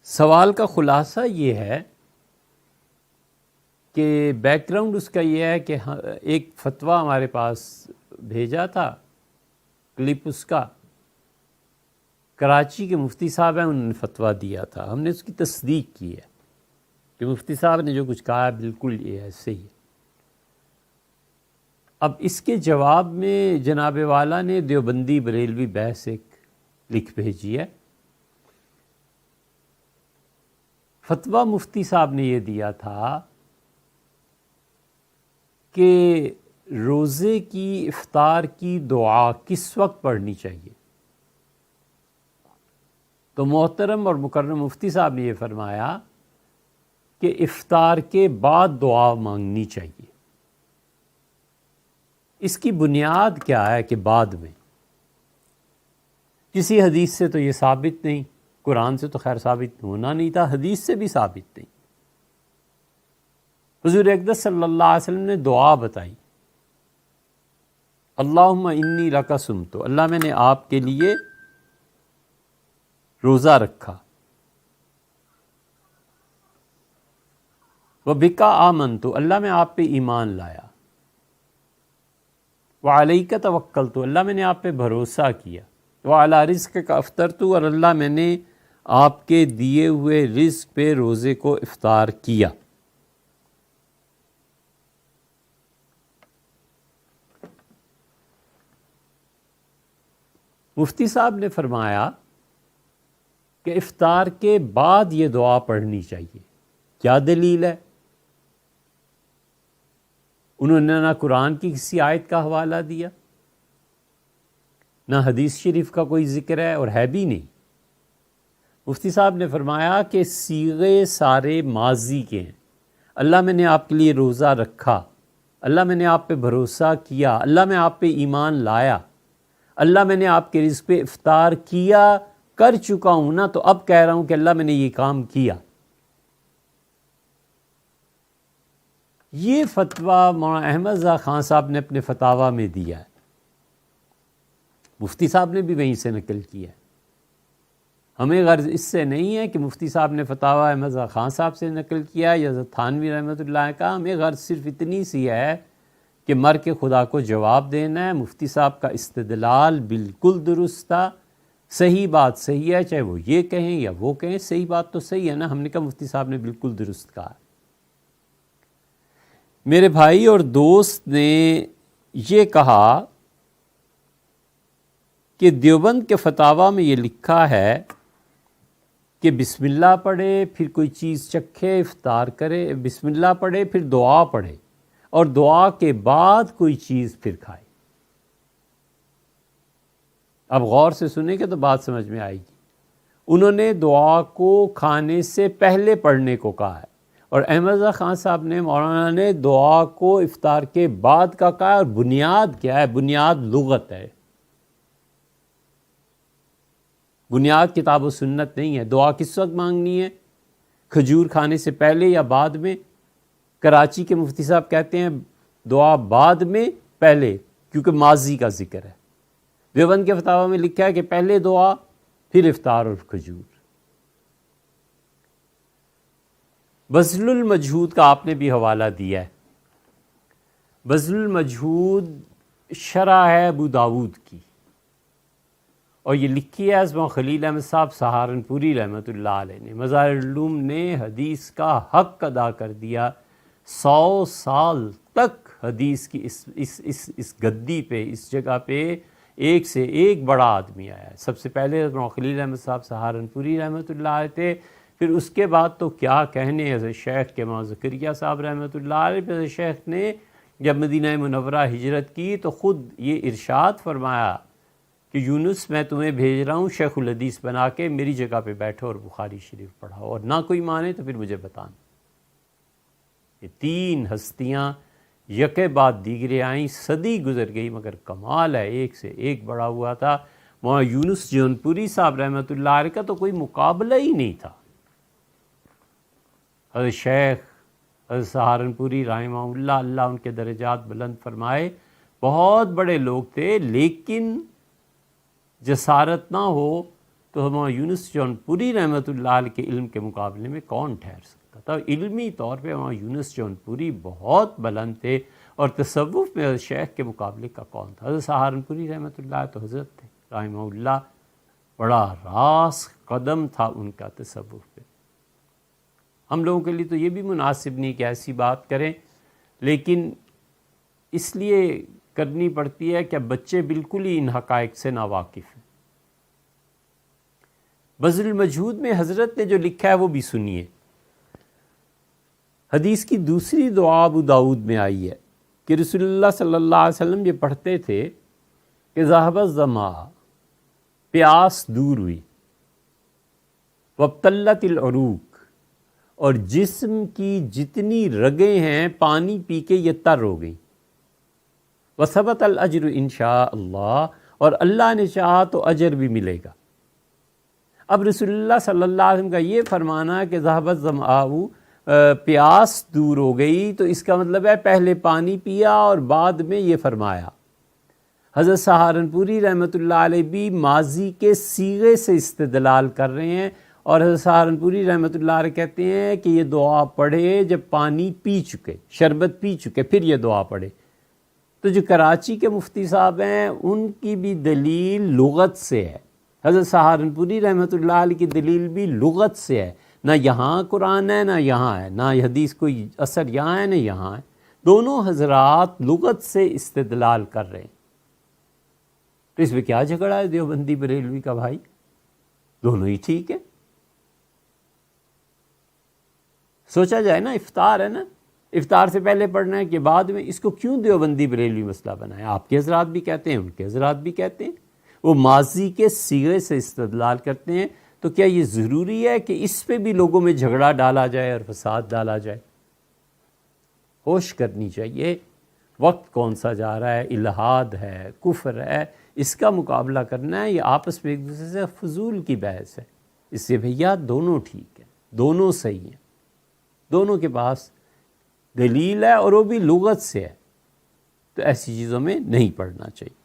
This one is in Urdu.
سوال کا خلاصہ یہ ہے کہ بیک گراؤنڈ اس کا یہ ہے کہ ایک فتویٰ ہمارے پاس بھیجا تھا، کلپ اس کا، کراچی کے مفتی صاحب ہیں، انہوں نے فتویٰ دیا تھا، ہم نے اس کی تصدیق کی ہے کہ مفتی صاحب نے جو کچھ کہا ہے بالکل یہ ایسے ہی ہے۔ اب اس کے جواب میں جناب والا نے دیوبندی بریلوی بحث ایک لکھ بھیجی ہے۔ فتویٰ مفتی صاحب نے یہ دیا تھا کہ روزے کی افطار کی دعا کس وقت پڑھنی چاہیے، تو محترم اور مکرم مفتی صاحب نے یہ فرمایا کہ افطار کے بعد دعا مانگنی چاہیے۔ اس کی بنیاد کیا ہے کہ بعد میں؟ کسی حدیث سے تو یہ ثابت نہیں، قرآن سے تو خیر ثابت ہونا نہیں تھا، حدیث سے بھی ثابت نہیں۔ حضور اقدس صلی اللہ علیہ وسلم نے دعا بتائی، اللہم انی لک صمت، اللہ میں نے آپ کے لیے روزہ رکھا، وبک آمنت، اللہ میں آپ پہ ایمان لایا، وعلیک توکلت، اللہ میں نے آپ پہ بھروسہ کیا، وعلی رزقک افطرت، اور اللہ میں نے آپ کے دیے ہوئے رزق پہ روزے کو افطار کیا۔ مفتی صاحب نے فرمایا کہ افطار کے بعد یہ دعا پڑھنی چاہیے۔ کیا دلیل ہے؟ انہوں نے نہ قرآن کی کسی آیت کا حوالہ دیا، نہ حدیث شریف کا کوئی ذکر ہے، اور ہے بھی نہیں۔ مفتی صاحب نے فرمایا کہ صیغے سارے ماضی کے ہیں، اللہ میں نے آپ کے لیے روزہ رکھا، اللہ میں نے آپ پہ بھروسہ کیا، اللہ میں آپ پہ ایمان لایا، اللہ میں نے آپ کے رزق پہ افطار کیا، کر چکا ہوں نا، تو اب کہہ رہا ہوں کہ اللہ میں نے یہ کام کیا۔ یہ فتویٰ مولانا احمد رضا خان صاحب نے اپنے فتاویٰ میں دیا ہے، مفتی صاحب نے بھی وہیں سے نقل کیا ہے۔ ہمیں غرض اس سے نہیں ہے کہ مفتی صاحب نے فتاویٰ احمد رضا خان صاحب سے نقل کیا یا تھانوی رحمۃ اللہ کا، ہمیں غرض صرف اتنی سی ہے کہ مر کے خدا کو جواب دینا ہے۔ مفتی صاحب کا استدلال بالکل درست تھا، صحیح بات صحیح ہے، چاہے وہ یہ کہیں یا وہ کہیں، صحیح بات تو صحیح ہے نا۔ ہم نے کہا مفتی صاحب نے بالکل درست کہا۔ میرے بھائی اور دوست نے یہ کہا کہ دیوبند کے فتاویٰ میں یہ لکھا ہے کہ بسم اللہ پڑھے، پھر کوئی چیز چکھے، افطار کرے، بسم اللہ پڑھے پھر دعا پڑھے، اور دعا کے بعد کوئی چیز پھر کھائے۔ اب غور سے سنیں گے تو بات سمجھ میں آئے گی۔ انہوں نے دعا کو کھانے سے پہلے پڑھنے کو کہا ہے، اور احمد رضا خان صاحب نے، مولانا نے، دعا کو افطار کے بعد کا کہا ہے۔ اور بنیاد کیا ہے؟ بنیاد لغت ہے، بنیاد کتاب و سنت نہیں ہے۔ دعا کس وقت مانگنی ہے؟ کھجور کھانے سے پہلے یا بعد میں؟ کراچی کے مفتی صاحب کہتے ہیں دعا بعد میں پہلے، کیونکہ ماضی کا ذکر ہے۔ دیوبند کے فتاویٰ میں لکھا ہے کہ پہلے دعا پھر افطار اور کھجور۔ بذل المجہود کا آپ نے بھی حوالہ دیا ہے۔ بذل المجہود شرح ہے ابو داود کی، اور یہ لکھی ہے ازما خلیل احمد صاحب سہارنپوری رحمۃ اللہ علیہ نے۔ مظاہر العلوم نے حدیث کا حق ادا کر دیا، 100 سال تک حدیث کی اس گدی پہ، اس جگہ پہ ایک سے ایک بڑا آدمی آیا ہے۔ سب سے پہلے ازما خلیل احمد صاحب سہارنپوری رحمۃ اللہ علیہ تھے، پھر اس کے بعد تو کیا کہنے حضرت شیخ کے مولانا زکریا صاحب رحمۃ اللہ علیہ۔ پھر حضرت شیخ نے جب مدینہ منورہ ہجرت کی تو خود یہ ارشاد فرمایا کہ یونس میں تمہیں بھیج رہا ہوں شیخ الحدیث بنا کے، میری جگہ پہ بیٹھو اور بخاری شریف پڑھاؤ، اور نہ کوئی مانے تو پھر مجھے بتانا۔ یہ 3 ہستیاں یکے بعد دیگرے آئیں، صدی گزر گئی، مگر کمال ہے ایک سے ایک بڑا ہوا تھا۔ مولانا یونس جونپوری صاحب رحمۃ اللہ علیہ کا تو کوئی مقابلہ ہی نہیں تھا۔ حضرت شیخ حضرت سہارنپوری رحمہ اللہ، اللہ ان کے درجات بلند فرمائے، بہت بڑے لوگ تھے، لیکن جسارت نہ ہو تو مولانا یونس جون پوری رحمۃ اللہ علیہ کے علم کے مقابلے میں کون ٹھہر سکتا تھا؟ علمی طور پہ مولانا یونس جون پوری بہت بلند تھے، اور تصوف میں شیخ کے مقابلے کا کون تھا؟ حضرت سہارنپوری رحمۃ اللہ علیہ تو حضرت تھے رحمہ اللہ، بڑا راس قدم تھا ان کا تصوف پہ۔ ہم لوگوں کے لیے تو یہ بھی مناسب نہیں کہ ایسی بات کریں، لیکن اس لیے کرنی پڑتی ہے کہ بچے بالکل ہی ان حقائق سے ناواقف ہیں۔ بذل المجہود میں حضرت نے جو لکھا ہے وہ بھی سنیے۔ حدیث کی دوسری دعا ابو داؤد میں آئی ہے کہ رسول اللہ صلی اللہ علیہ وسلم یہ پڑھتے تھے کہ ذہب الظما، پیاس دور ہوئی، وابتلت العروق، اور جسم کی جتنی رگیں ہیں پانی پی کے یہ تر ہو گئیں، وثبت الاجر انشاء اللہ، اور اللہ نے چاہا تو اجر بھی ملے گا۔ اب رسول اللہ صلی اللہ علیہ وسلم کا یہ فرمانا کہ ذہب الظمآ، پیاس دور ہو گئی، تو اس کا مطلب ہے پہلے پانی پیا اور بعد میں یہ فرمایا۔ حضرت سہارنپوری رحمۃ اللہ علیہ بھی ماضی کے صیغے سے استدلال کر رہے ہیں، اور حضرت سہارنپوری رحمۃ اللہ علیہ کہتے ہیں کہ یہ دعا پڑھے جب پانی پی چکے، شربت پی چکے، پھر یہ دعا پڑھے۔ تو جو کراچی کے مفتی صاحب ہیں ان کی بھی دلیل لغت سے ہے، حضرت سہارنپوری رحمۃ اللہ علیہ کی دلیل بھی لغت سے ہے، نہ یہاں قرآن ہے نہ یہاں ہے، نہ حدیث کوئی اثر یہاں ہے نہ یہاں ہے، دونوں حضرات لغت سے استدلال کر رہے ہیں۔ تو اس میں کیا جھگڑا ہے دیوبندی بریلوی کا بھائی؟ دونوں ہی ٹھیک ہے۔ سوچا جائے نا، افطار ہے نا، افطار سے پہلے پڑھنا ہے کہ بعد میں، اس کو کیوں دیوبندی بریلوی مسئلہ بنایا؟ آپ کے حضرات بھی کہتے ہیں، ان کے حضرات بھی کہتے ہیں، وہ ماضی کے صیغے سے استدلال کرتے ہیں، تو کیا یہ ضروری ہے کہ اس پہ بھی لوگوں میں جھگڑا ڈالا جائے اور فساد ڈالا جائے؟ ہوش کرنی چاہیے، وقت کون سا جا رہا ہے، الہاد ہے، کفر ہے، اس کا مقابلہ کرنا ہے، یہ آپس میں ایک دوسرے سے فضول کی بحث ہے۔ اس سے بھیا دونوں ٹھیک ہیں، دونوں صحیح ہیں، دونوں کے پاس دلیل ہے اور وہ بھی لغت سے ہے، تو ایسی چیزوں میں نہیں پڑھنا چاہیے۔